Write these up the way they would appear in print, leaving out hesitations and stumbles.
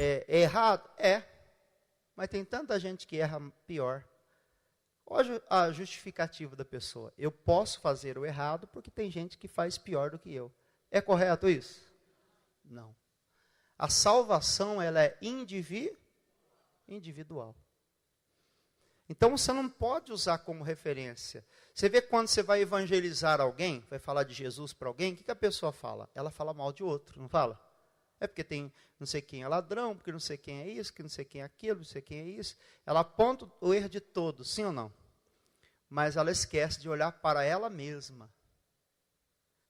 é errado? É. Mas tem tanta gente que erra pior. Olha a justificativa da pessoa. Eu posso fazer o errado porque tem gente que faz pior do que eu. É correto isso? Não. A salvação, ela é individual. Então, você não pode usar como referência. Você vê quando você vai evangelizar alguém, vai falar de Jesus para alguém, o que a pessoa fala? Ela fala mal de outro, não fala? É porque tem não sei quem é ladrão, porque não sei quem é isso, que não sei quem é aquilo, não sei quem é isso. Ela aponta o erro de todos, sim ou não? Mas ela esquece de olhar para ela mesma.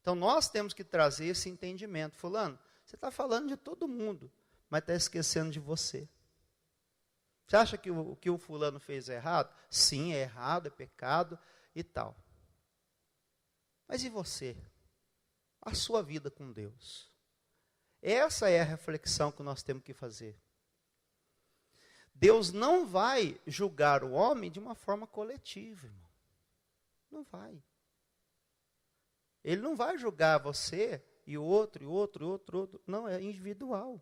Então, nós temos que trazer esse entendimento. Fulano, você está falando de todo mundo, mas está esquecendo de você. Você acha que o que o fulano fez é errado? Sim, é errado, é pecado e tal. Mas e você? A sua vida com Deus? Essa é a reflexão que nós temos que fazer. Deus não vai julgar o homem de uma forma coletiva, irmão. Não vai. Ele não vai julgar você e o outro, e outro, e outro, outro. Não, é individual.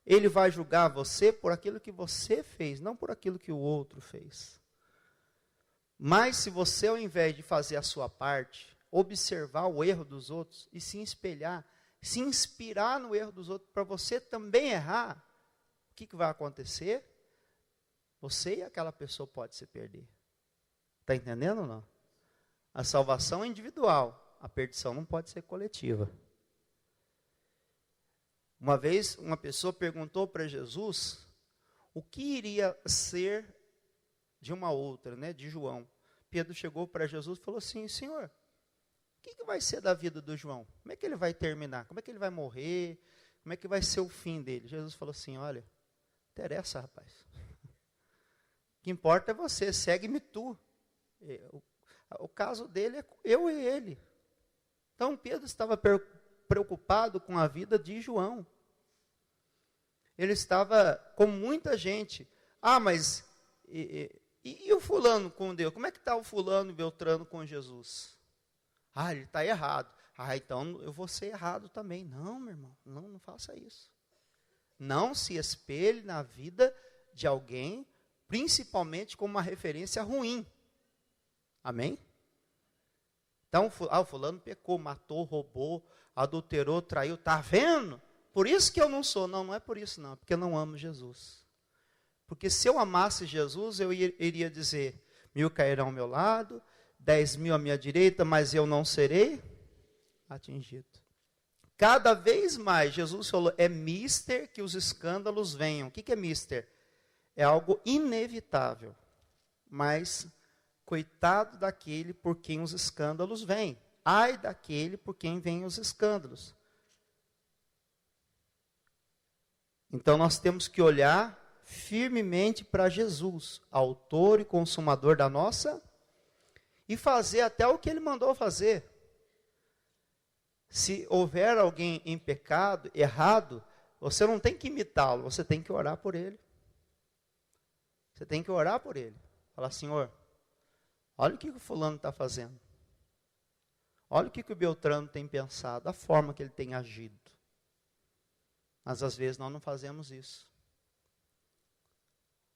Ele vai julgar você por aquilo que você fez, não por aquilo que o outro fez. Mas se você, ao invés de fazer a sua parte, observar o erro dos outros e se espelhar, se inspirar no erro dos outros para você também errar, o que vai acontecer? Você e aquela pessoa pode se perder. Está entendendo ou não? A salvação é individual, a perdição não pode ser coletiva. Uma vez, uma pessoa perguntou para Jesus o que iria ser de uma outra, né, de João. Pedro chegou para Jesus e falou assim: Senhor, o que vai ser da vida do João? Como é que ele vai terminar? Como é que ele vai morrer? Como é que vai ser o fim dele? Jesus falou assim: olha, interessa, rapaz. O que importa é você, segue-me tu. O caso dele é eu e ele. Então Pedro estava preocupado com a vida de João. Ele estava com muita gente. Ah, mas e o fulano com Deus? Como é que está o fulano e Beltrano com Jesus? Ah, ele está errado. Ah, então eu vou ser errado também. Não, meu irmão, não faça isso. Não se espelhe na vida de alguém, principalmente com uma referência ruim. Amém? Então, o fulano pecou, matou, roubou, adulterou, traiu. Está vendo? Por isso que eu não sou. Não é por isso não, é porque eu não amo Jesus. Porque se eu amasse Jesus, eu iria dizer: 1000 cairão ao meu lado, 10.000 à minha direita, mas eu não serei atingido. Cada vez mais, Jesus falou, é mister que os escândalos venham. O que é mister? É algo inevitável. Mas, coitado daquele por quem os escândalos vêm. Ai daquele por quem vêm os escândalos. Então, nós temos que olhar firmemente para Jesus, autor e consumador da nossa, e fazer até o que ele mandou fazer. Se houver alguém em pecado, errado, você não tem que imitá-lo, você tem que orar por ele. Você tem que orar por ele. Falar: Senhor, olha o que o fulano está fazendo. Olha o que o Beltrano tem pensado, a forma que ele tem agido. Mas às vezes nós não fazemos isso.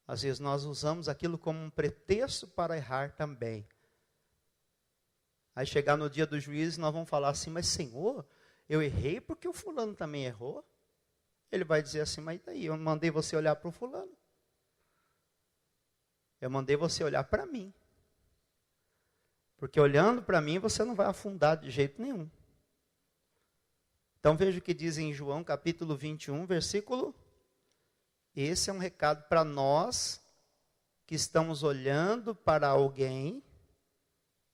Às vezes nós usamos aquilo como um pretexto para errar também. Aí chegar no dia do juízo, nós vamos falar assim: mas Senhor, eu errei porque o fulano também errou. Ele vai dizer assim: mas daí, eu não mandei você olhar para o fulano. Eu mandei você olhar para mim. Porque olhando para mim, você não vai afundar de jeito nenhum. Então veja o que diz em João capítulo 21, versículo. Esse é um recado para nós que estamos olhando para alguém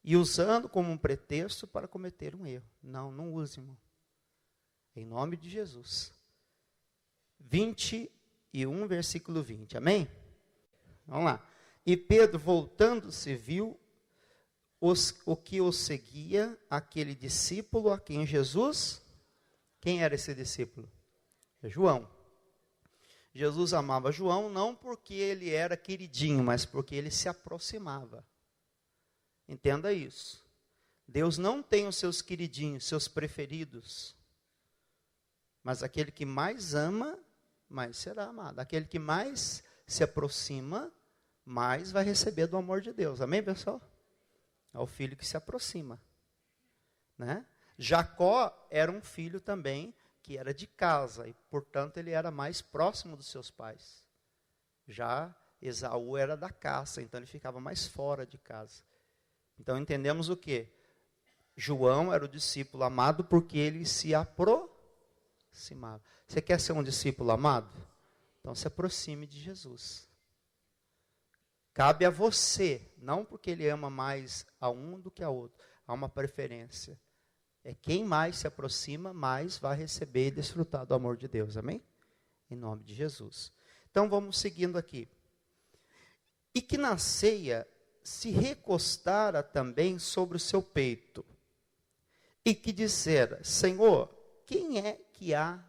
e usando como um pretexto para cometer um erro. Não use, irmão. Em nome de Jesus. 21, versículo 20. Amém? Vamos lá. E Pedro, voltando-se, viu o que o seguia, aquele discípulo a quem Jesus... Quem era esse discípulo? João. Jesus amava João não porque ele era queridinho, mas porque ele se aproximava. Entenda isso. Deus não tem os seus queridinhos, seus preferidos. Mas aquele que mais ama mais será amado. Aquele que mais se aproxima, mais vai receber do amor de Deus. Amém, pessoal? É o filho que se aproxima, né? Jacó era um filho também que era de casa, e portanto ele era mais próximo dos seus pais. Já Esaú era da caça, então ele ficava mais fora de casa. Então entendemos o quê? João era o discípulo amado porque ele se aproximava. Você quer ser um discípulo amado? Então se aproxime de Jesus. Cabe a você, não porque ele ama mais a um do que a outro, há uma preferência. É quem mais se aproxima, mais vai receber e desfrutar do amor de Deus, amém? Em nome de Jesus. Então vamos seguindo aqui. E que na ceia se recostara também sobre o seu peito, e que dissera, Senhor, quem é que há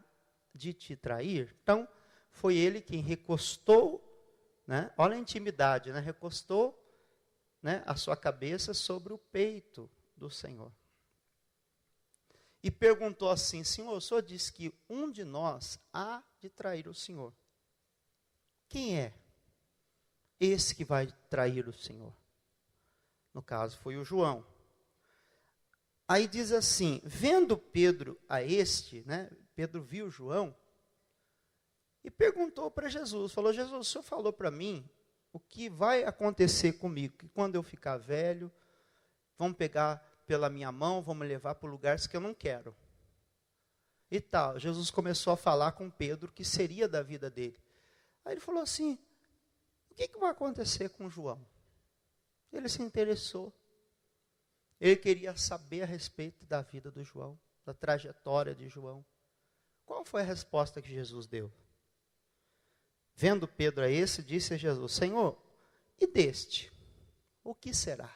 de te trair? Então, foi ele quem recostou, né? Olha a intimidade, né? Recostou, né, a sua cabeça sobre o peito do Senhor. E perguntou assim, Senhor, o Senhor disse que um de nós há de trair o Senhor. Quem é esse que vai trair o Senhor? No caso, foi o João. Aí diz assim, vendo Pedro a este, né, Pedro viu João, e perguntou para Jesus, falou, Jesus, o Senhor falou para mim o que vai acontecer comigo, que quando eu ficar velho, vão pegar pela minha mão, vão me levar para lugares que eu não quero. E tal, Jesus começou a falar com Pedro o que seria da vida dele. Aí ele falou assim, o que vai acontecer com João? Ele se interessou. Ele queria saber a respeito da vida do João, da trajetória de João. Qual foi a resposta que Jesus deu? Vendo Pedro a esse, disse a Jesus, Senhor, e deste? O que será?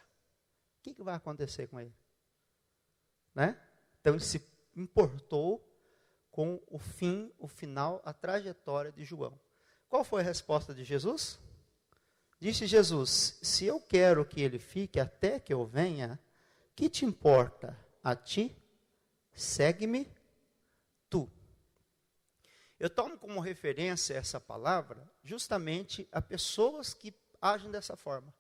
O que vai acontecer com ele? Né? Então ele se importou com o fim, o final, a trajetória de João. Qual foi a resposta de Jesus? Disse Jesus, se eu quero que ele fique até que eu venha, que te importa a ti? Segue-me tu. Eu tomo como referência essa palavra justamente a pessoas que agem dessa forma,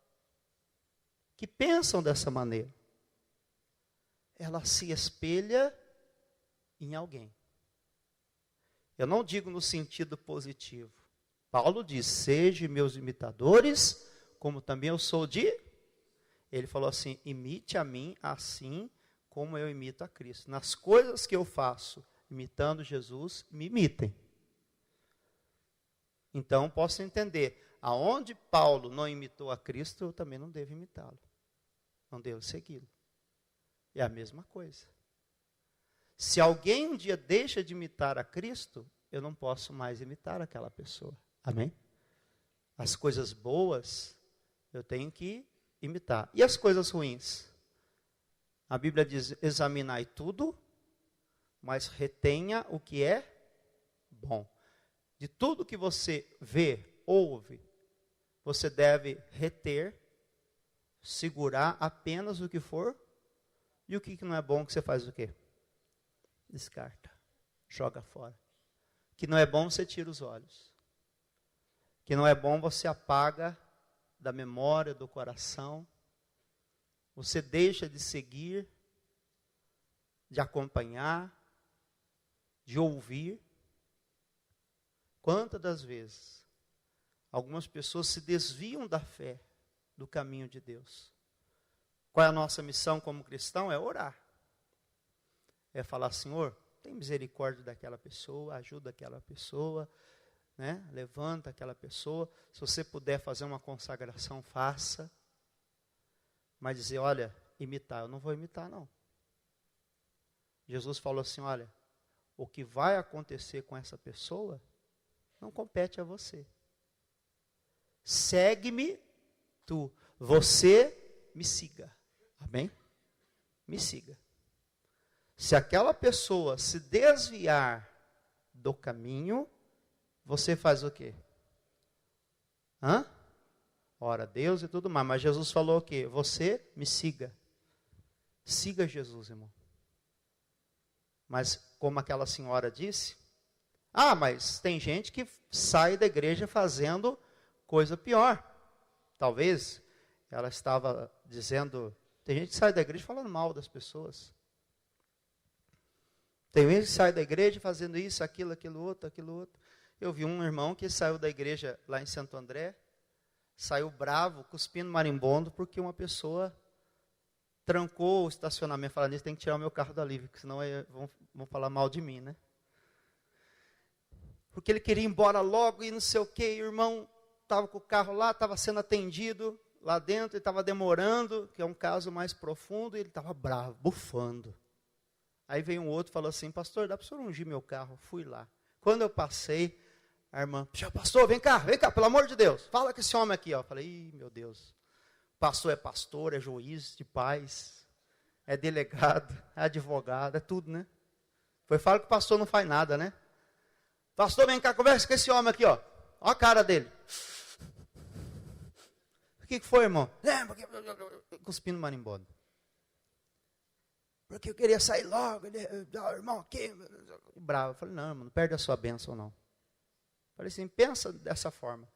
que pensam dessa maneira. Ela se espelha em alguém. Eu não digo no sentido positivo. Paulo diz, sejam meus imitadores, como também eu sou de... Ele falou assim, imite a mim assim como eu imito a Cristo. Nas coisas que eu faço, imitando Jesus, me imitem. Então, posso entender, aonde Paulo não imitou a Cristo, eu também não devo imitá-lo. Não devo segui-lo. É a mesma coisa. Se alguém um dia deixa de imitar a Cristo, eu não posso mais imitar aquela pessoa. Amém? As coisas boas, eu tenho que imitar. E as coisas ruins? A Bíblia diz, examinai tudo, mas retenha o que é bom. De tudo que você vê, ouve, você deve reter, segurar apenas o que for, e o que não é bom, que você faz o quê? Descarta, joga fora. Que não é bom, você tira os olhos. Que não é bom, você apaga da memória, do coração. Você deixa de seguir, de acompanhar, de ouvir. Quantas das vezes algumas pessoas se desviam da fé, do caminho de Deus? Qual é a nossa missão como cristão? É orar. É falar, Senhor, tem misericórdia daquela pessoa, ajuda aquela pessoa, né? Levanta aquela pessoa. Se você puder fazer uma consagração, faça. Mas dizer, olha, imitar, eu não vou imitar não. Jesus falou assim, olha, o que vai acontecer com essa pessoa não compete a você. Segue-me tu, você me siga. Amém? Me siga. Se aquela pessoa se desviar do caminho, você faz o quê? Ora a Deus e tudo mais. Mas Jesus falou o quê? Você me siga. Siga Jesus, irmão. Mas como aquela senhora disse, Ah, mas tem gente que sai da igreja fazendo coisa pior. Talvez ela estava dizendo, tem gente que sai da igreja falando mal das pessoas. Tem gente que sai da igreja fazendo isso, aquilo outro. Eu vi um irmão que saiu da igreja lá em Santo André, saiu bravo, cuspindo marimbondo, porque uma pessoa trancou o estacionamento, falando nisso, tem que tirar o meu carro dali, porque senão vão falar mal de mim, né? Porque ele queria ir embora logo e não sei o quê, e o irmão estava com o carro lá, estava sendo atendido lá dentro, ele estava demorando, que é um caso mais profundo, e ele estava bravo, bufando. Aí veio um outro e falou assim, pastor, dá para o senhor ungir meu carro? Fui lá. Quando eu passei, a irmã, pastor, vem cá, pelo amor de Deus, fala com esse homem aqui. Ó. Eu falei, ih, meu Deus, pastor, é juiz de paz, é delegado, é advogado, é tudo, né? Foi fala que o pastor não faz nada, né? Pastor, vem cá, conversa com esse homem aqui, ó. Olha a cara dele. O que foi, irmão? Cuspindo marimbondo. Porque eu queria sair logo, irmão, aqui. Bravo. Eu falei, não, irmão, não perde a sua bênção, não. Eu falei assim, pensa dessa forma.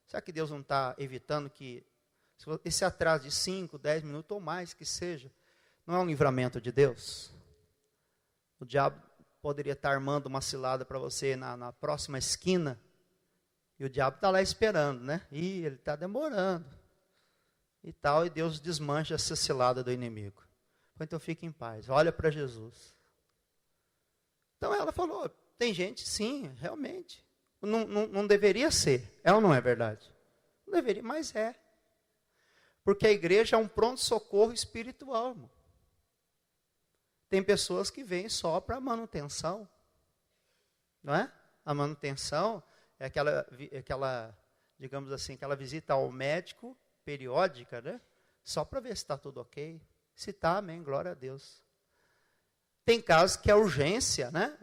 Será que Deus não está evitando que esse atraso de 5, 10 minutos ou mais que seja, não é um livramento de Deus? O diabo poderia estar armando uma cilada para você na próxima esquina, e o diabo está lá esperando, né? E ele está demorando. E tal, e Deus desmancha essa cilada do inimigo. Então fique em paz, olha para Jesus. Então ela falou, tem gente, sim, realmente. Não deveria ser, é ou não é verdade? Não deveria, mas é. Porque a igreja é um pronto-socorro espiritual, irmão. Tem pessoas que vêm só para manutenção, não é? A manutenção é aquela, digamos assim, aquela visita ao médico periódica, né? Só para ver se está tudo ok. Se está, amém, glória a Deus. Tem casos que é urgência, né?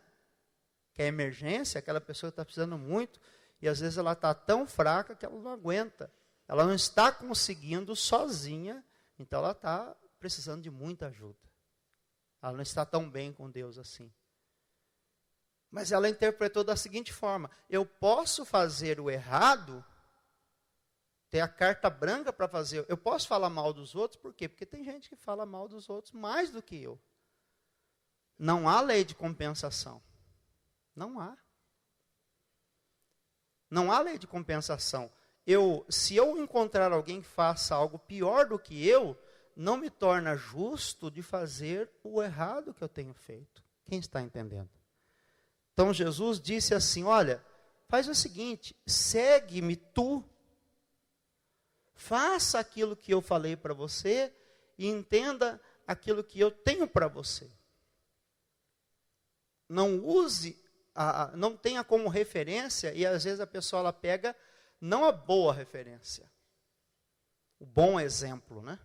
Que é emergência, aquela pessoa está precisando muito, e às vezes ela está tão fraca que ela não aguenta. Ela não está conseguindo sozinha, então ela está precisando de muita ajuda. Ela não está tão bem com Deus assim. Mas ela interpretou da seguinte forma, eu posso fazer o errado, ter a carta branca para fazer, eu posso falar mal dos outros, por quê? Porque tem gente que fala mal dos outros mais do que eu. Não há lei de compensação. Não há. Não há lei de compensação. Se eu encontrar alguém que faça algo pior do que eu, não me torna justo de fazer o errado que eu tenho feito. Quem está entendendo? Então Jesus disse assim, olha, faz o seguinte, segue-me tu, faça aquilo que eu falei para você e entenda aquilo que eu tenho para você. Não use, não tenha como referência, e às vezes a pessoa ela pega não a boa referência, o bom exemplo, né?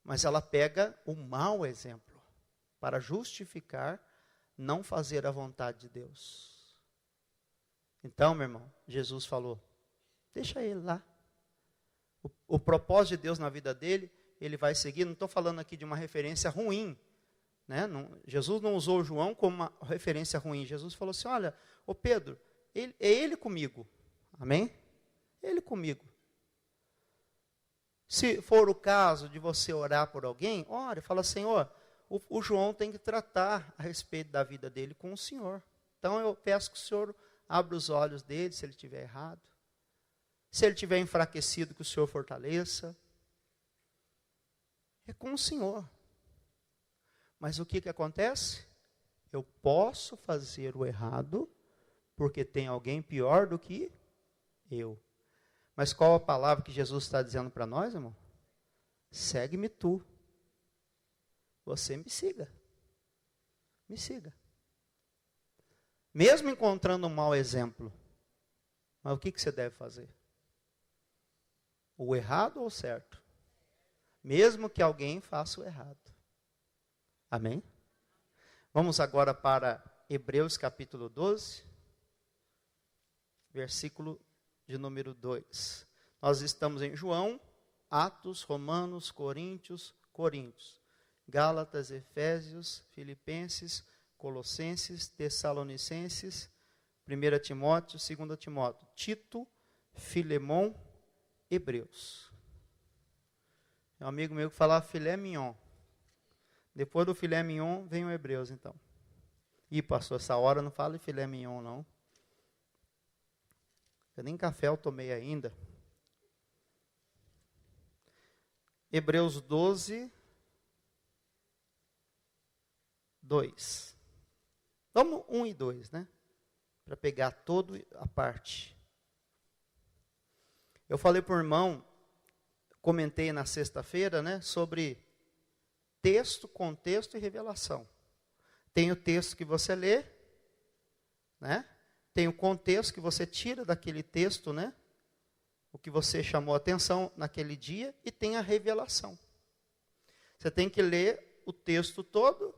Mas ela pega o mau exemplo para justificar não fazer a vontade de Deus. Então, meu irmão, Jesus falou, deixa ele lá. O propósito de Deus na vida dele, ele vai seguir. Não estou falando aqui de uma referência ruim, né? Jesus não usou João como uma referência ruim. Jesus falou assim, olha, ô Pedro, é ele comigo. Amém? Ele comigo. Se for o caso de você orar por alguém, ore, fala, Senhor, o João tem que tratar a respeito da vida dele com o Senhor. Então eu peço que o Senhor abra os olhos dele, se ele estiver errado. Se ele estiver enfraquecido, que o Senhor fortaleça. É com o Senhor. Mas o que acontece? Eu posso fazer o errado, porque tem alguém pior do que eu. Mas qual a palavra que Jesus está dizendo para nós, irmão? Segue-me tu. Você me siga. Me siga. Mesmo encontrando um mau exemplo. Mas o que você deve fazer? O errado ou o certo? Mesmo que alguém faça o errado. Amém? Vamos agora para Hebreus capítulo 12, versículo de número 2. Nós estamos em João, Atos, Romanos, Coríntios, Gálatas, Efésios, Filipenses, Colossenses, Tessalonicenses, 1 Timóteo, 2 Timóteo, Tito, Filemon, Hebreus. Um amigo meu que falava filé mignon. Depois do filé mignon, vem o Hebreus, então. Ih, pastor, essa hora não fala de filé mignon, não. Eu nem café eu tomei ainda. Hebreus 12, 2. Vamos 1 e 2, né? Para pegar toda a parte. Eu falei para o irmão, comentei na sexta-feira, né, sobre texto, contexto e revelação. Tem o texto que você lê, né? Tem o contexto que você tira daquele texto, né? O que você chamou a atenção naquele dia, e tem a revelação. Você tem que ler o texto todo,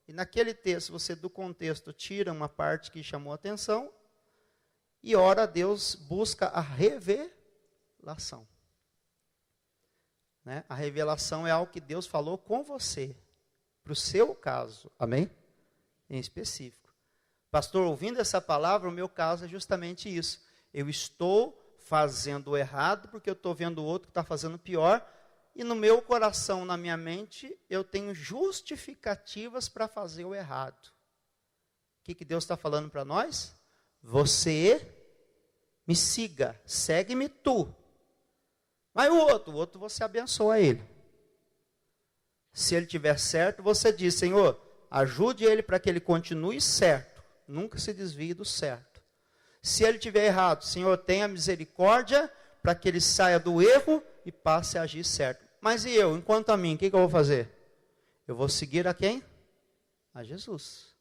e naquele texto você do contexto tira uma parte que chamou a atenção, e ora a Deus busca a revelação. Né? A revelação é algo que Deus falou com você, para o seu caso, amém? Em específico. Pastor, ouvindo essa palavra, o meu caso é justamente isso. Eu estou fazendo o errado, porque eu estou vendo o outro que está fazendo pior, e no meu coração, na minha mente, eu tenho justificativas para fazer o errado. O que Deus está falando para nós? Você me siga, segue-me tu. Mas o outro você abençoa ele. Se ele tiver certo, você diz, Senhor, ajude ele para que ele continue certo. Nunca se desvie do certo. Se ele tiver errado, Senhor, tenha misericórdia para que ele saia do erro e passe a agir certo. Mas e eu, enquanto a mim, o que eu vou fazer? Eu vou seguir a quem? A Jesus.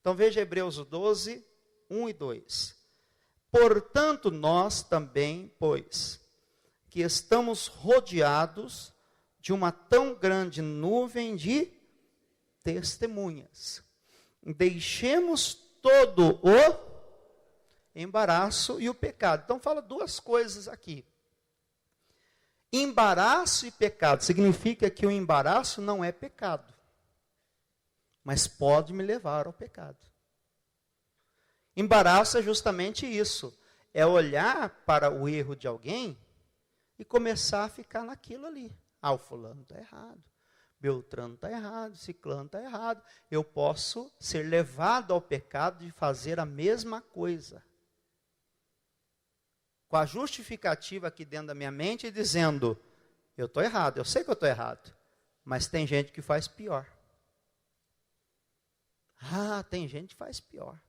Então veja Hebreus 12, 1 e 2. Portanto, nós também, pois, que estamos rodeados de uma tão grande nuvem de testemunhas. Deixemos todo o embaraço e o pecado. Então fala duas coisas aqui. Embaraço e pecado significa que o embaraço não é pecado, mas pode me levar ao pecado. Embaraço é justamente isso, é olhar para o erro de alguém e começar a ficar naquilo ali. Ah, o fulano está errado, Beltrano está errado, Ciclano está errado. Eu posso ser levado ao pecado de fazer a mesma coisa. Com a justificativa aqui dentro da minha mente, dizendo, eu estou errado, eu sei que eu estou errado, mas tem gente que faz pior. Ah, tem gente que faz pior.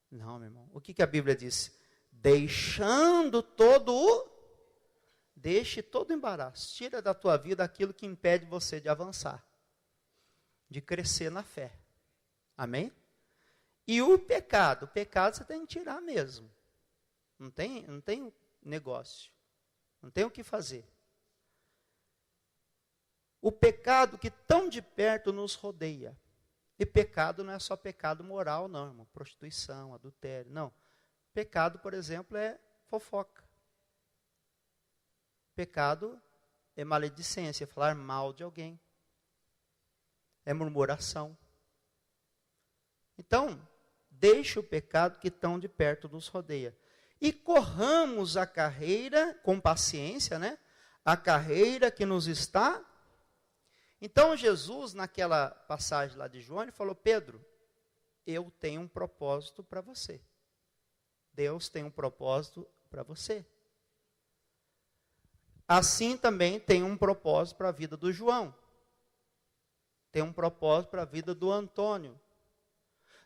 Não, meu irmão, o que a Bíblia diz? Deixando deixe todo o embaraço, tira da tua vida aquilo que impede você de avançar, de crescer na fé. Amém? E o pecado você tem que tirar mesmo. Não tem negócio. Não tem o que fazer. O pecado que tão de perto nos rodeia. E pecado não é só pecado moral, não, irmão. Prostituição, adultério, não. Pecado, por exemplo, é fofoca. Pecado é maledicência, é falar mal de alguém. É murmuração. Então, deixe o pecado que tão de perto nos rodeia. E corramos a carreira com paciência, né? A carreira que nos está. Então Jesus, naquela passagem lá de João, ele falou, Pedro, eu tenho um propósito para você. Deus tem um propósito para você. Assim também tem um propósito para a vida do João. Tem um propósito para a vida do Antônio.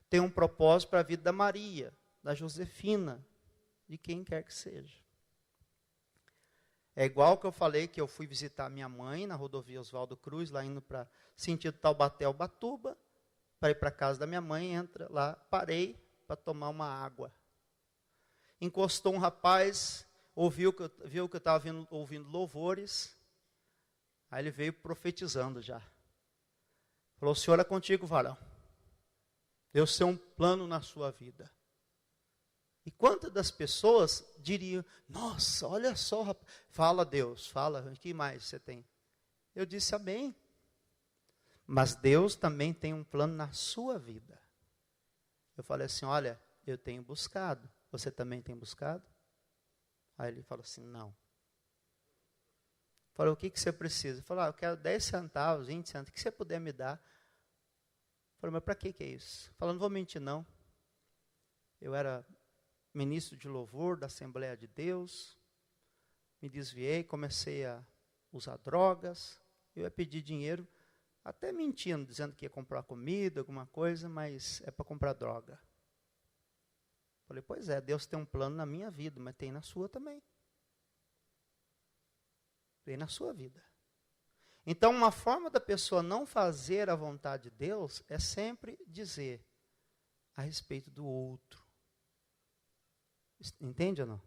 Tem um propósito para a vida da Maria, da Josefina, de quem quer que seja. É igual que eu falei que eu fui visitar minha mãe na rodovia Oswaldo Cruz, lá indo para sentido Taubaté, Ubatuba, para ir para a casa da minha mãe, entra lá, parei para tomar uma água. Encostou um rapaz, viu que eu estava ouvindo louvores, aí ele veio profetizando já. Falou, o Senhor é contigo, varão. Deus tem um plano na sua vida. E quantas das pessoas diriam, nossa, olha só, rapaz. Fala Deus, fala, o que mais você tem? Eu disse amém. Mas Deus também tem um plano na sua vida. Eu falei assim, olha, eu tenho buscado. Você também tem buscado? Aí ele falou assim, não. Falei, o que você precisa? Falei, eu quero 10 centavos, 20 centavos, o que você puder me dar? Falei, mas para que é isso? Falei, não vou mentir não. Eu era ministro de louvor da Assembleia de Deus, me desviei, comecei a usar drogas, eu ia pedir dinheiro, até mentindo, dizendo que ia comprar comida, alguma coisa, mas é para comprar droga. Falei, pois é, Deus tem um plano na minha vida, mas tem na sua também. Tem na sua vida. Então, uma forma da pessoa não fazer a vontade de Deus é sempre dizer a respeito do outro. Entende ou não?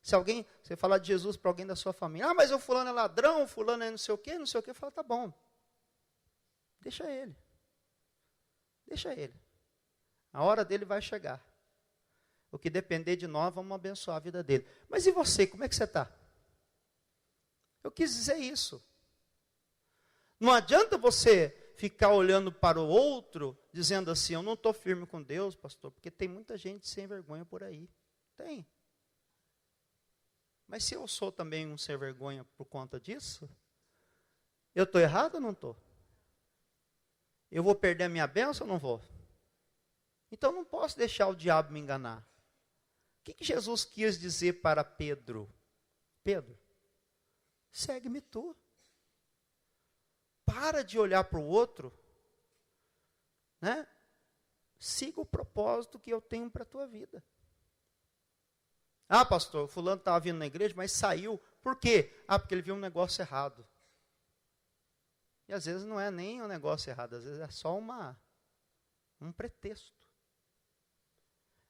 Se alguém, você falar de Jesus para alguém da sua família, mas o fulano é ladrão, o fulano é não sei o quê, fala, tá bom. Deixa ele. Deixa ele. A hora dele vai chegar. O que depender de nós, vamos abençoar a vida dele. Mas e você, como é que você está? Eu quis dizer isso. Não adianta você ficar olhando para o outro, dizendo assim, eu não estou firme com Deus, pastor, porque tem muita gente sem vergonha por aí. Tem. Mas se eu sou também um sem vergonha por conta disso, eu estou errado ou não estou? Eu vou perder a minha bênção ou não vou? Então não posso deixar o diabo me enganar. O que Jesus quis dizer para Pedro? Pedro, segue-me tu. Para de olhar para o outro, né? Siga o propósito que eu tenho para a tua vida. Ah, pastor, o fulano estava vindo na igreja, mas saiu. Por quê? Ah, porque ele viu um negócio errado. E às vezes não é nem um negócio errado, às vezes é só um pretexto.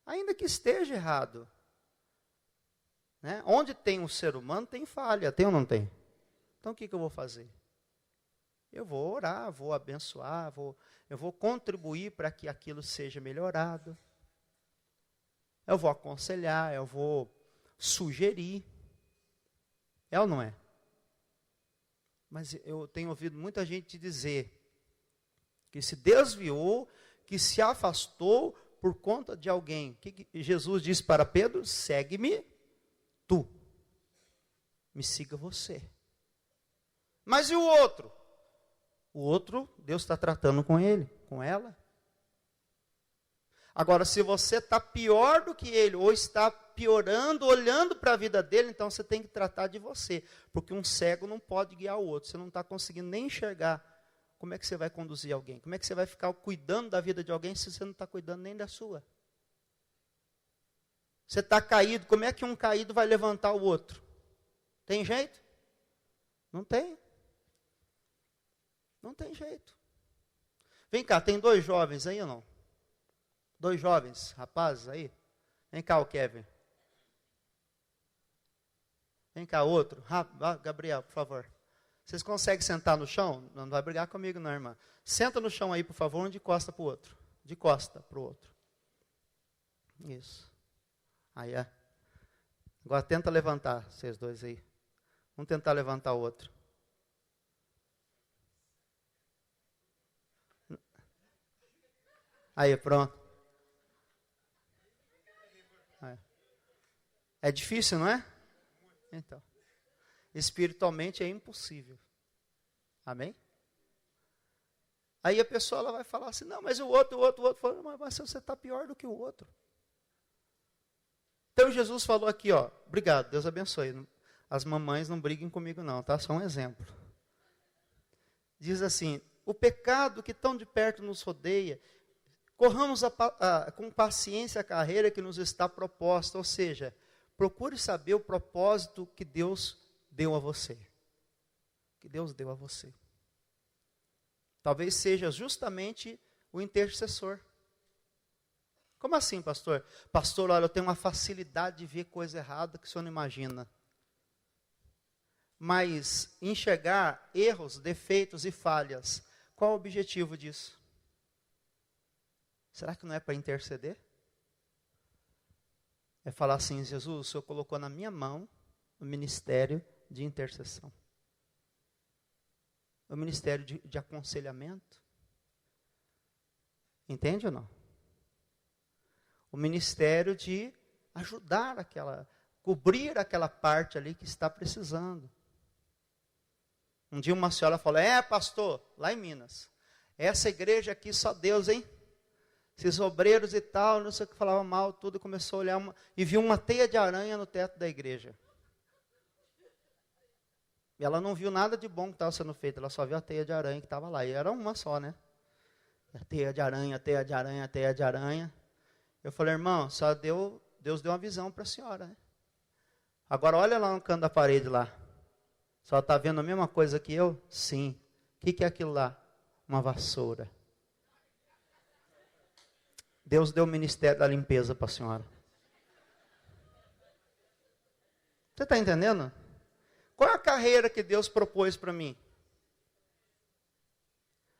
Ainda que esteja errado, né? Onde tem um ser humano, tem falha, tem ou não tem? Então o que eu vou fazer? Eu vou orar, vou abençoar, eu vou contribuir para que aquilo seja melhorado. Eu vou aconselhar, eu vou sugerir. É ou não é? Mas eu tenho ouvido muita gente dizer que se desviou, que se afastou por conta de alguém. O que Jesus disse para Pedro? Segue-me tu. Me siga você. Mas e o outro? O outro, Deus está tratando com ele, com ela. Agora, se você está pior do que ele, ou está piorando, olhando para a vida dele, então você tem que tratar de você. Porque um cego não pode guiar o outro. Você não está conseguindo nem enxergar. Como é que você vai conduzir alguém? Como é que você vai ficar cuidando da vida de alguém se você não está cuidando nem da sua? Você está caído, como é que um caído vai levantar o outro? Tem jeito? Não tem. Não tem jeito. Vem cá, tem 2 jovens aí ou não? 2 jovens, rapazes aí? Vem cá o Kevin. Vem cá outro. Gabriel, por favor. Vocês conseguem sentar no chão? Não vai brigar comigo não, irmã. Senta no chão aí, por favor, de costa para o outro. De costa para o outro. Isso. Aí é. Agora tenta levantar, vocês dois aí. Vamos tentar levantar o outro. Aí, pronto. É difícil, não é? Então. Espiritualmente é impossível. Amém? Aí a pessoa ela vai falar assim, não, mas o outro. Mas você está pior do que o outro. Então Jesus falou aqui, ó, obrigado, Deus abençoe. As mamães não briguem comigo não, tá? Só um exemplo. Diz assim, o pecado que tão de perto nos rodeia, corramos com paciência a carreira que nos está proposta, ou seja, procure saber o propósito que Deus deu a você. Que Deus deu a você. Talvez seja justamente o intercessor. Como assim, pastor? Pastor, olha, eu tenho uma facilidade de ver coisa errada que o senhor não imagina. Mas enxergar erros, defeitos e falhas, qual o objetivo disso? Será que não é para interceder? É falar assim, Jesus, o Senhor colocou na minha mão o ministério de intercessão. O ministério de aconselhamento. Entende ou não? o ministério de ajudar cobrir aquela parte ali que está precisando. Um dia uma senhora falou, pastor, lá em Minas, essa igreja aqui só Deus, hein? Esses obreiros e tal, não sei o que, falava mal, tudo, começou a olhar e viu uma teia de aranha no teto da igreja. E ela não viu nada de bom que estava sendo feito, ela só viu a teia de aranha que estava lá, e era uma só, né? A teia de aranha, teia de aranha, teia de aranha. Eu falei, irmão, Deus deu uma visão para a senhora, né? Agora olha lá no canto da parede lá. Só está vendo a mesma coisa que eu? Sim. O que é aquilo lá? Uma vassoura. Deus deu o ministério da limpeza para a senhora. Você está entendendo? Qual é a carreira que Deus propôs para mim?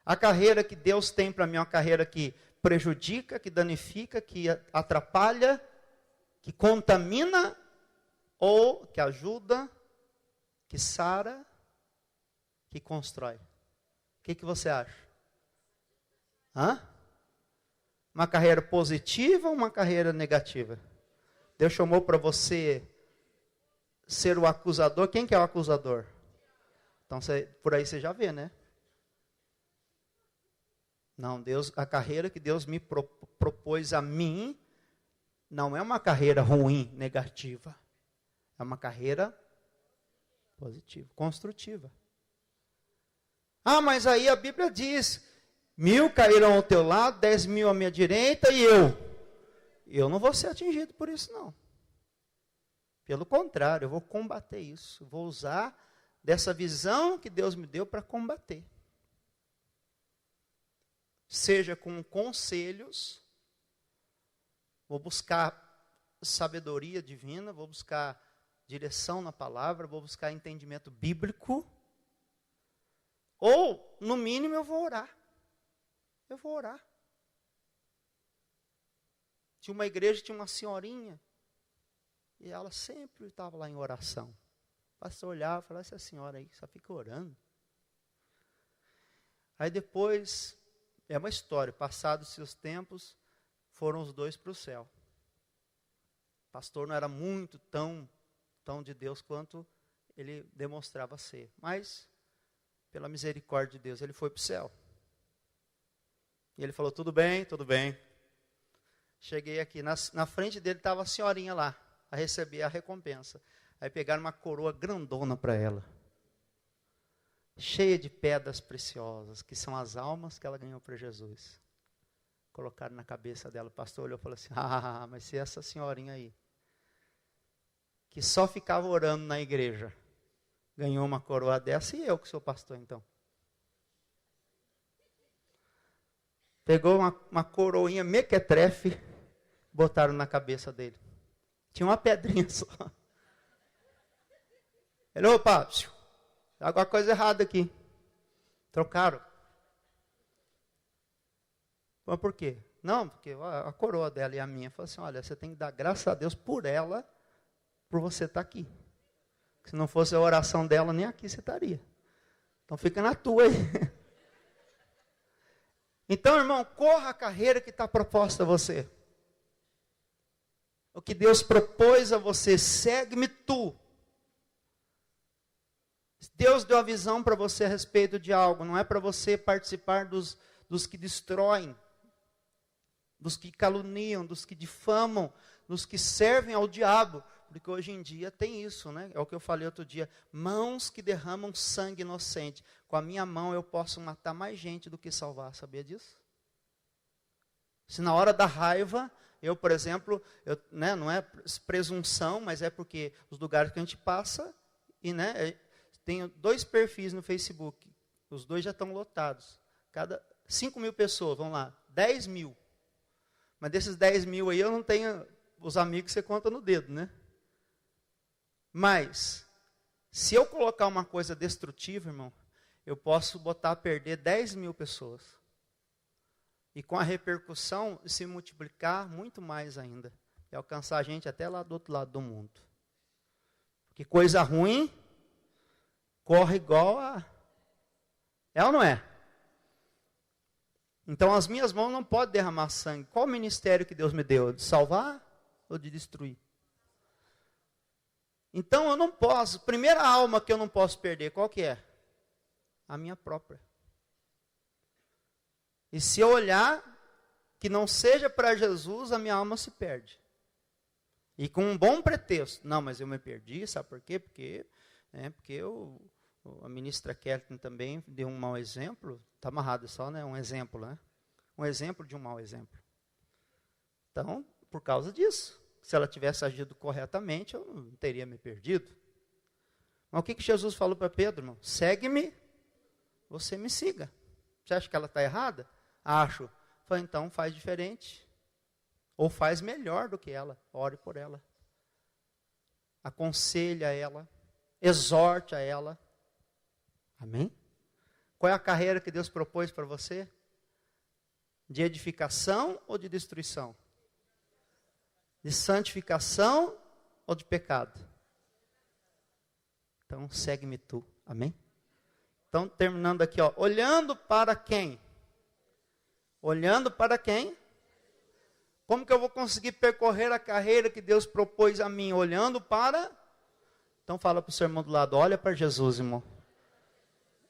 A carreira que Deus tem para mim é uma carreira que prejudica, que danifica, que atrapalha, que contamina, ou que ajuda, que sara, que constrói. O que você acha? Uma carreira positiva ou uma carreira negativa? Deus chamou para você ser o acusador. Quem que é o acusador? Então, por aí você já vê, né? Não, a carreira que Deus me propôs a mim, não é uma carreira ruim, negativa. É uma carreira positiva, construtiva. Mas aí a Bíblia diz, 1000 cairão ao teu lado, 10.000 à minha direita, e eu não vou ser atingido por isso não. Pelo contrário, eu vou combater isso, vou usar dessa visão que Deus me deu para combater. Seja com conselhos, vou buscar sabedoria divina, vou buscar direção na palavra, vou buscar entendimento bíblico, ou, no mínimo, eu vou orar. Eu vou orar. Tinha uma igreja, tinha uma senhorinha, e ela sempre estava lá em oração. O pastor olhava e falava, essa senhora aí só fica orando. Aí depois, é uma história, passados-se os tempos, foram os dois para o céu. O pastor não era muito tão de Deus quanto ele demonstrava ser. Mas, pela misericórdia de Deus, ele foi para o céu. E ele falou, tudo bem, tudo bem. Cheguei aqui, na frente dele estava a senhorinha lá, a receber a recompensa. Aí pegaram uma coroa grandona para ela, cheia de pedras preciosas, que são as almas que ela ganhou para Jesus. Colocaram na cabeça dela, o pastor olhou e falou assim, mas se essa senhorinha aí, que só ficava orando na igreja, ganhou uma coroa dessa, e eu que sou pastor então? Pegou uma coroinha mequetrefe, botaram na cabeça dele. Tinha uma pedrinha só. Ele, opa, alguma coisa errada aqui. Trocaram. Mas por quê? Não, porque a coroa dela e a minha. Falou assim, olha, você tem que dar graças a Deus por ela, por você estar aqui. Se não fosse a oração dela, nem aqui você estaria. Então fica na tua aí. Então, irmão, corra a carreira que está proposta a você. O que Deus propôs a você, segue-me tu. Deus deu a visão para você a respeito de algo, não é para você participar dos que destroem, dos que caluniam, dos que difamam, dos que servem ao diabo. Porque hoje em dia tem isso, né? É o que eu falei outro dia. Mãos que derramam sangue inocente. Com a minha mão eu posso matar mais gente do que salvar. Sabia disso? Se na hora da raiva, eu, por exemplo, não é presunção, mas é porque os lugares que a gente passa, tenho 2 perfis no Facebook. Os 2 já estão lotados. 5.000 pessoas, vão lá, 10.000. Mas desses 10.000 aí eu não tenho os amigos que você conta no dedo, né? Mas, se eu colocar uma coisa destrutiva, irmão, eu posso botar a perder 10.000 pessoas. E com a repercussão, se multiplicar muito mais ainda. E alcançar a gente até lá do outro lado do mundo. Porque coisa ruim, corre igual a... É ou não é? Então as minhas mãos não podem derramar sangue. Qual o ministério que Deus me deu? De salvar ou de destruir? Então eu não posso, primeira alma que eu não posso perder, qual que é? A minha própria. E se eu olhar que não seja para Jesus, a minha alma se perde. E com um bom pretexto. Não, mas eu me perdi, sabe por quê? Porque a ministra Kathleen também deu um mau exemplo. Está amarrado só, né? Um exemplo, né? Um exemplo de um mau exemplo. Então, por causa disso. Se ela tivesse agido corretamente, eu não teria me perdido. Mas o que Jesus falou para Pedro, irmão? Segue-me, você me siga. Você acha que ela está errada? Acho. Falei, então faz diferente. Ou faz melhor do que ela. Ore por ela. Aconselha ela. Exorte a ela. Amém? Qual é a carreira que Deus propôs para você? De edificação ou de destruição? De santificação ou de pecado? Então, segue-me tu. Amém? Então, terminando aqui, ó. Olhando para quem? Olhando para quem? Como que eu vou conseguir percorrer a carreira que Deus propôs a mim? Olhando para... Então, fala para o seu irmão do lado. Olha para Jesus, irmão.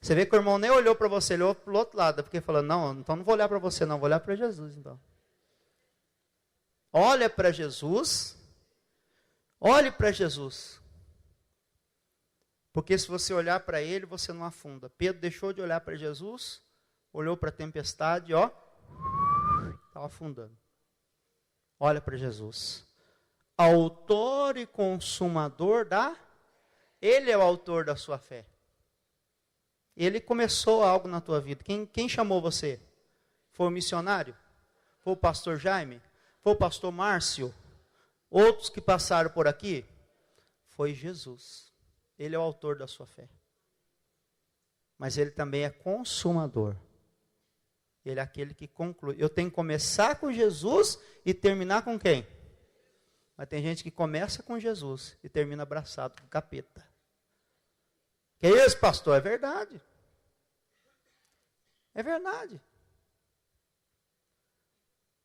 Você vê que o irmão nem olhou para você, ele olhou para o outro lado. Porque falou, não, então não vou olhar para você, não. Vou olhar para Jesus, então. Olha para Jesus. Olhe para Jesus. Porque se você olhar para ele, você não afunda. Pedro deixou de olhar para Jesus, olhou para a tempestade, ó, estava afundando. Olha para Jesus. Autor e consumador da... Ele é o autor da sua fé. Ele começou algo na tua vida. Quem chamou você? Foi o missionário? Foi o pastor Jaime? Foi o pastor Márcio? Outros que passaram por aqui? Foi Jesus. Ele é o autor da sua fé. Mas ele também é consumador. Ele é aquele que conclui. Eu tenho que começar com Jesus e terminar com quem? Mas tem gente que começa com Jesus e termina abraçado com o capeta. Que é isso, pastor? É verdade. É verdade.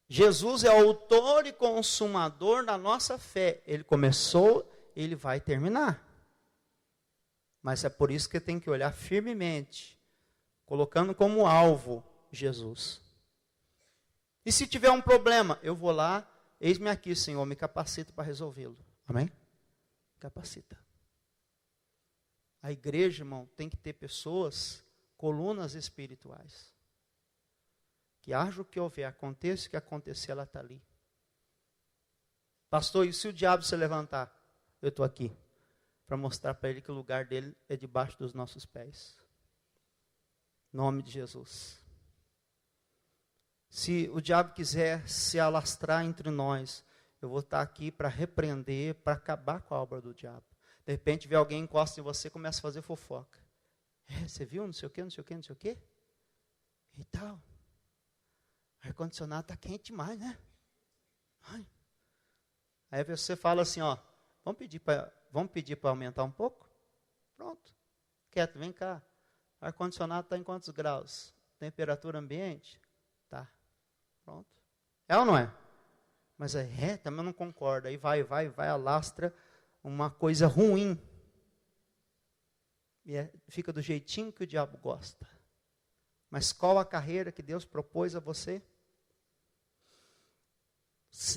Jesus é autor e consumador da nossa fé. Ele começou, ele vai terminar. Mas é por isso que tem que olhar firmemente, colocando como alvo Jesus. E se tiver um problema, eu vou lá, eis-me aqui, Senhor, me capacita para resolvê-lo. Amém? Capacita. A igreja, irmão, tem que ter pessoas, colunas espirituais. Que haja o que houver, aconteça o que acontecer, ela está ali. Pastor, e se o diabo se levantar? Eu estou aqui. Para mostrar para ele que o lugar dele é debaixo dos nossos pés. Em nome de Jesus. Se o diabo quiser se alastrar entre nós, eu vou estar aqui para repreender, para acabar com a obra do diabo. De repente, vê alguém encosta em você e começa a fazer fofoca. Você viu? Não sei o quê, não sei o quê, não sei o quê. E tal. O ar-condicionado está quente demais, né? Ai. Aí você fala assim, ó, vamos pedir para aumentar um pouco? Pronto. Quieto, vem cá. O ar-condicionado está em quantos graus? Temperatura ambiente? Tá. Pronto. É ou não é? Mas também não concordo. Aí vai, alastra uma coisa ruim. E fica do jeitinho que o diabo gosta. Mas qual a carreira que Deus propôs a você?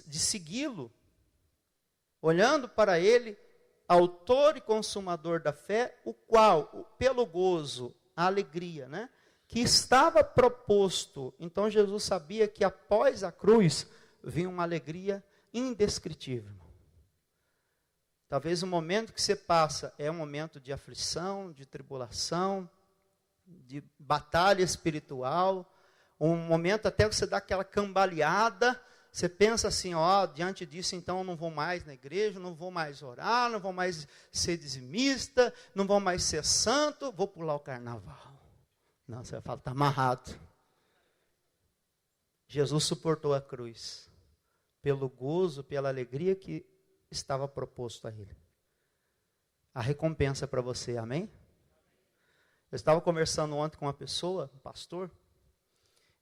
De segui-lo. Olhando para ele, autor e consumador da fé, o qual, pelo gozo, a alegria, né, que estava proposto. Então Jesus sabia que após a cruz, vinha uma alegria indescritível. Talvez o momento que você passa é um momento de aflição, de tribulação, de batalha espiritual, um momento até que você dá aquela cambaleada. Você pensa assim, ó, diante disso, então eu não vou mais na igreja, não vou mais orar, não vou mais ser dizimista, não vou mais ser santo, vou pular o carnaval. Não, você vai falar, está amarrado. Jesus suportou a cruz, pelo gozo, pela alegria que estava proposto a ele. A recompensa para você, amém? Eu estava conversando ontem com uma pessoa, um pastor,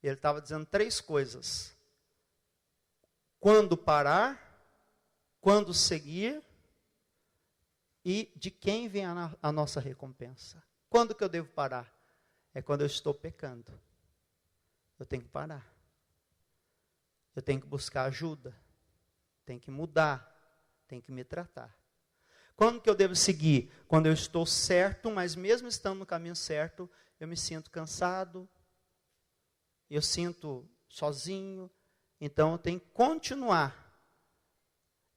Ele estava dizendo 3 coisas: quando parar, quando seguir e de quem vem a nossa recompensa. Quando que eu devo parar? É quando eu estou pecando. Eu tenho que parar. Eu tenho que buscar ajuda. Tenho que mudar. Tenho que me tratar. Quando que eu devo seguir? Quando eu estou certo, mas mesmo estando no caminho certo, eu me sinto cansado, eu sinto sozinho, então eu tenho que continuar.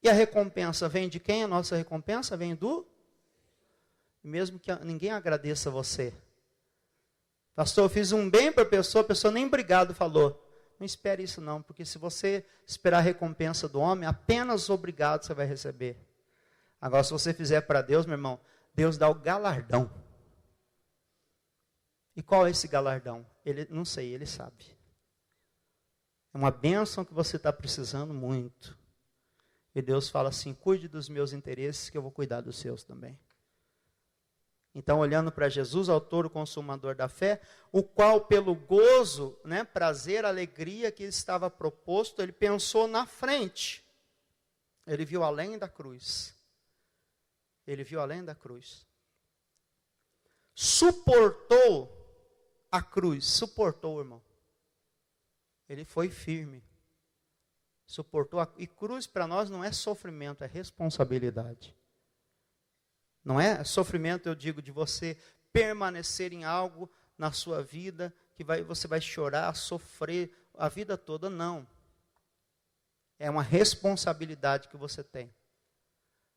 E a recompensa vem de quem? A nossa recompensa vem do? Mesmo que ninguém agradeça você. Pastor, eu fiz um bem para a pessoa nem obrigado falou. Não espere isso não, porque se você esperar a recompensa do homem, apenas obrigado você vai receber. Agora, se você fizer para Deus, meu irmão, Deus dá o galardão. E qual é esse galardão? Ele, não sei, Ele sabe. É uma bênção que você está precisando muito. E Deus fala assim, cuide dos meus interesses, que eu vou cuidar dos seus também. Então, olhando para Jesus, autor e consumador da fé, o qual pelo gozo, prazer, alegria que estava proposto, ele pensou na frente. Ele viu além da cruz. Ele viu além da cruz. Suportou a cruz. Suportou, irmão. Ele foi firme. Suportou. E cruz para nós não é sofrimento, é responsabilidade. Não é sofrimento, eu digo, de você permanecer em algo na sua vida, que você vai chorar, sofrer a vida toda, não. É uma responsabilidade que você tem.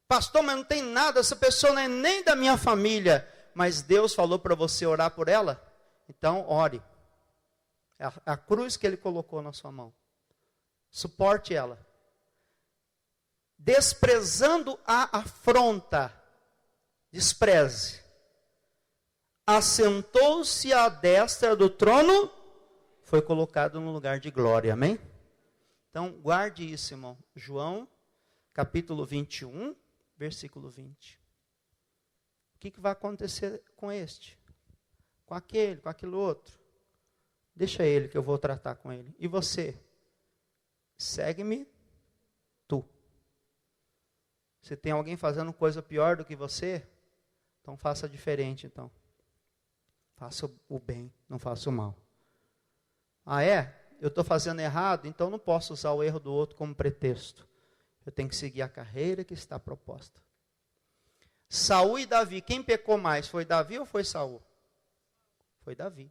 Pastor, mas não tem nada, essa pessoa não é nem da minha família, mas Deus falou para você orar por ela? Então, ore. É a cruz que Ele colocou na sua mão. Suporte ela. Desprezando a afronta, despreze. Assentou-se à destra do trono, foi colocado no lugar de glória, amém? Então, guarde isso, irmão. João, capítulo 21, versículo 20. O que vai acontecer com este? Com aquele, com aquele outro? Deixa ele que eu vou tratar com ele. E você? Segue-me tu. Se tem alguém fazendo coisa pior do que você, então faça diferente, então. Faça o bem, não faça o mal. Ah, é? Eu estou fazendo errado, então não posso usar o erro do outro como pretexto. Eu tenho que seguir a carreira que está proposta. Saul e Davi, quem pecou mais? Foi Davi ou foi Saul? Foi Davi.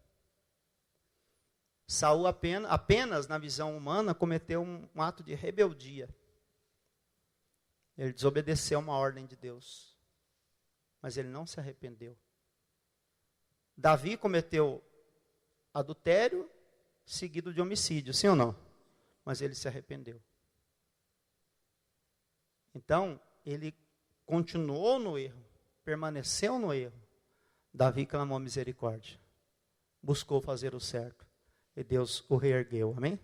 Saul apenas, na visão humana, cometeu um ato de rebeldia. Ele desobedeceu uma ordem de Deus. Mas ele não se arrependeu. Davi cometeu adultério, seguido de homicídio, sim ou não? Mas ele se arrependeu. Então, ele continuou no erro, permaneceu no erro. Davi clamou misericórdia. Buscou fazer o certo. E Deus o reergueu, amém?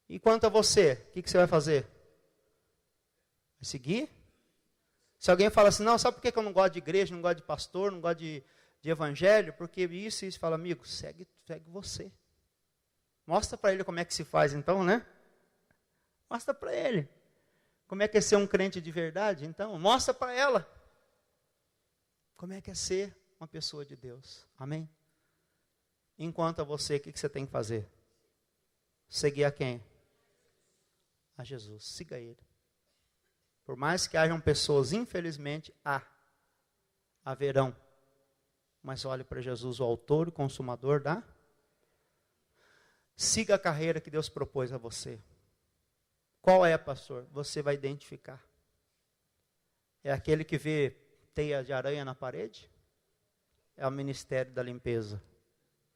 E quanto a você, o que você vai fazer? Vai seguir? Se alguém fala assim, não, sabe por que eu não gosto de igreja, não gosto de pastor, não gosto de evangelho? Porque isso, fala, amigo, segue você. Mostra para ele como é que se faz então, né? Mostra para ele. Como é que é ser um crente de verdade, então? Mostra para ela. Como é que é ser uma pessoa de Deus, amém? Enquanto a você, o que você tem que fazer? Seguir a quem? A Jesus, siga Ele. Por mais que hajam pessoas, infelizmente, haverão. Mas olhe para Jesus, o autor e consumador da... Siga a carreira que Deus propôs a você. Qual é, pastor? Você vai identificar. É aquele que vê teia de aranha na parede? É o ministério da limpeza,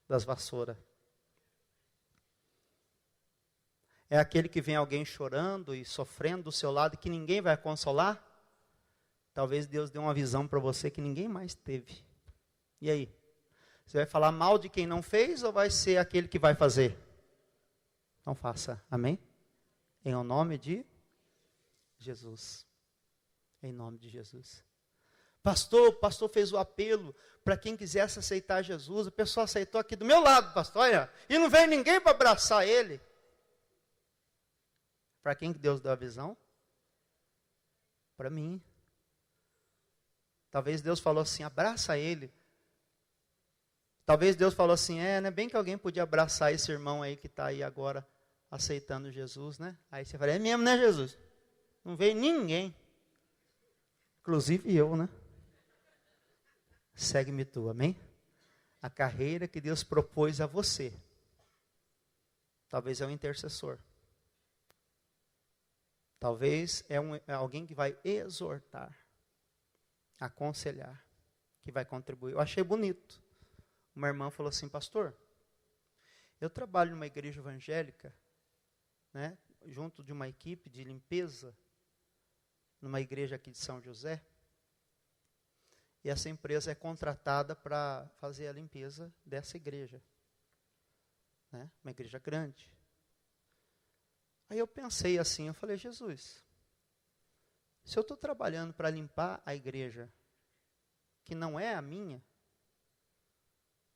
das vassouras. É aquele que vem alguém chorando e sofrendo do seu lado, que ninguém vai consolar? Talvez Deus dê uma visão para você que ninguém mais teve. E aí? Você vai falar mal de quem não fez ou vai ser aquele que vai fazer? Não faça, amém? Em nome de Jesus. Em nome de Jesus. o pastor fez o apelo para quem quisesse aceitar Jesus. A pessoa aceitou aqui do meu lado, pastor, olha, e não veio ninguém para abraçar ele. Para quem que Deus deu a visão? Para mim. Talvez Deus falou assim, abraça ele. Talvez Deus falou assim, não é bem que alguém podia abraçar esse irmão aí que está aí agora aceitando Jesus, né? Aí você fala, é mesmo, né, Jesus? Não veio ninguém. Inclusive eu, né? Segue-me tu, amém? A carreira que Deus propôs a você. Talvez é um intercessor. Talvez é alguém que vai exortar, aconselhar, que vai contribuir. Eu achei bonito. Uma irmã falou assim, pastor, eu trabalho numa igreja evangélica, né, junto de uma equipe de limpeza, numa igreja aqui de São José, e essa empresa é contratada para fazer a limpeza dessa igreja, né, uma igreja grande. Aí eu pensei assim, eu falei, Jesus, se eu estou trabalhando para limpar a igreja, que não é a minha,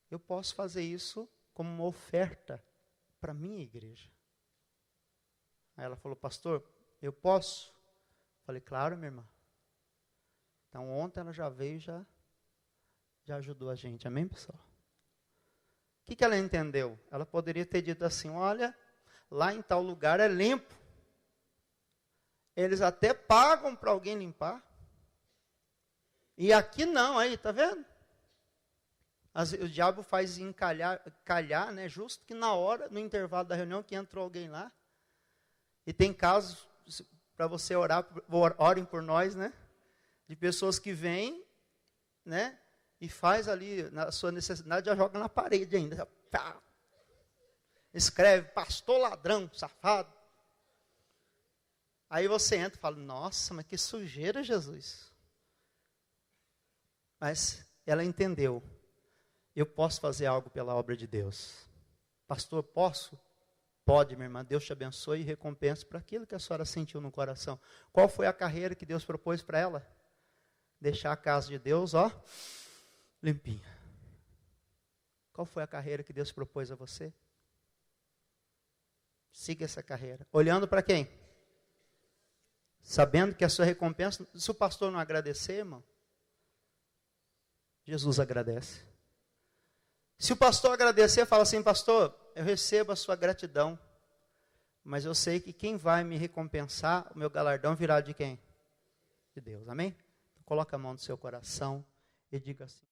eu posso fazer isso como uma oferta para a minha igreja. Aí ela falou, pastor, eu posso? Falei, claro, minha irmã. Então ontem ela já veio e já ajudou a gente, amém, pessoal? O que ela entendeu? Ela poderia ter dito assim, olha, lá em tal lugar é limpo. Eles até pagam para alguém limpar. E aqui não, aí, tá vendo? O diabo faz calhar, né, justo que na hora, no intervalo da reunião, que entrou alguém lá. E tem casos, para você orar, orem por nós, né? De pessoas que vêm, né? E faz ali, na sua necessidade, já joga na parede ainda. Já, pá. Escreve, pastor ladrão, safado. Aí você entra e fala, nossa, mas que sujeira, Jesus. Mas ela entendeu. Eu posso fazer algo pela obra de Deus. Pastor, posso? Pode, minha irmã. Deus te abençoe e recompense para aquilo que a senhora sentiu no coração. Qual foi a carreira que Deus propôs para ela? Deixar a casa de Deus, ó, limpinha. Qual foi a carreira que Deus propôs a você? Siga essa carreira. Olhando para quem? Sabendo que a sua recompensa, se o pastor não agradecer, irmão, Jesus agradece. Se o pastor agradecer, fala assim, pastor, eu recebo a sua gratidão, mas eu sei que quem vai me recompensar, o meu galardão virá de quem? De Deus, amém? Então, coloca a mão no seu coração e diga assim.